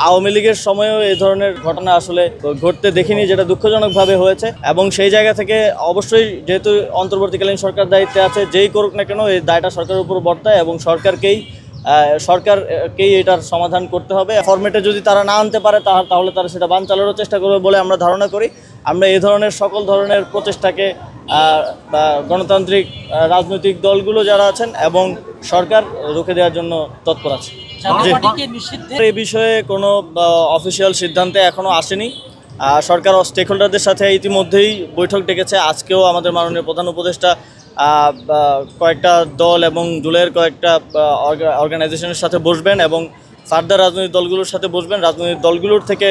আওয়ামী লীগের সময়েও এই ধরনের ঘটনা আসলে ঘটতে দেখিনি, যেটা দুঃখজনকভাবে হয়েছে। এবং সেই জায়গা থেকে অবশ্যই যেহেতু অন্তর্বর্তীকালীন সরকার দায়িত্বে আছে, যেই করুক না কেন এই দায়টা সরকারের উপর বর্তায় এবং সরকারকেই এটার সমাধান করতে হবে। ফরম্যাটে যদি তারা না আনতে পারে তাহলে তারা সেটা বানচালেরও চেষ্টা করবে বলে আমরা ধারণা করি। আমরা এই ধরনের সকল ধরনের প্রচেষ্টাকে গণতান্ত্রিক রাজনৈতিক দলগুলো যারা আছেন এবং সরকার রুখে দেওয়ার জন্য তৎপর আছে। এই বিষয়ে কোনো অফিসিয়াল সিদ্ধান্তে এখনও আসেনি। সরকার স্টেক হোল্ডারদের সাথে ইতিমধ্যেই বৈঠক ডেকেছে। আজকেও আমাদের মাননীয় প্রধান উপদেষ্টা কয়েকটা দল এবং জুলাইয়ের কয়েকটা অর্গানাইজেশনের সাথে বসবেন এবং ফার্দার রাজনৈতিক দলগুলোর সাথে বসবেন। রাজনৈতিক দলগুলোর থেকে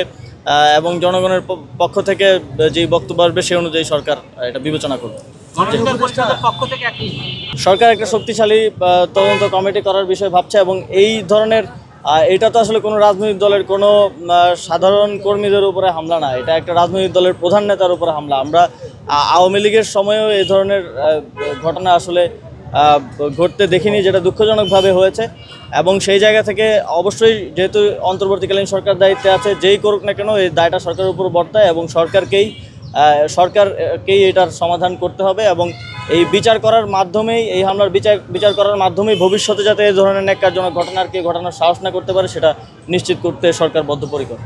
এবং জনগণের পক্ষ থেকে যেই বক্তব্য আসবে সেই অনুযায়ী সরকার এটা বিবেচনা করবে। সরকার একটা শক্তিশালী তদন্ত কমিটি করার বিষয় ভাবছে এবং এই ধরনের এটা তো আসলে কোনো রাজনৈতিক দলের কোনো সাধারণ কর্মীদের উপরে হামলা না, এটা একটা রাজনৈতিক দলের প্রধান নেতার উপরে হামলা। আমরা আওয়ামী লীগের সময়েও এই ধরনের ঘটনা আসলে ঘটতে দেখিনি, যেটা দুঃখজনকভাবে হয়েছে। এবং সেই জায়গা থেকে অবশ্যই যেহেতু অন্তর্বর্তীকালীন সরকার দায়িত্বে আছে, যেই করুক না কেন এই দায়টা সরকারের উপর বর্তায় এবং সরকারকেই এটার সমাধান করতে হবে। এবং এই বিচার করার মাধ্যমেই, এই হামলার বিচার করার মাধ্যমেই ভবিষ্যতে যাতে এই ধরনের ন্যাক্কারজনক ঘটনার সাহস না করতে পারে সেটা নিশ্চিত করতে সরকার বদ্ধপরিকর।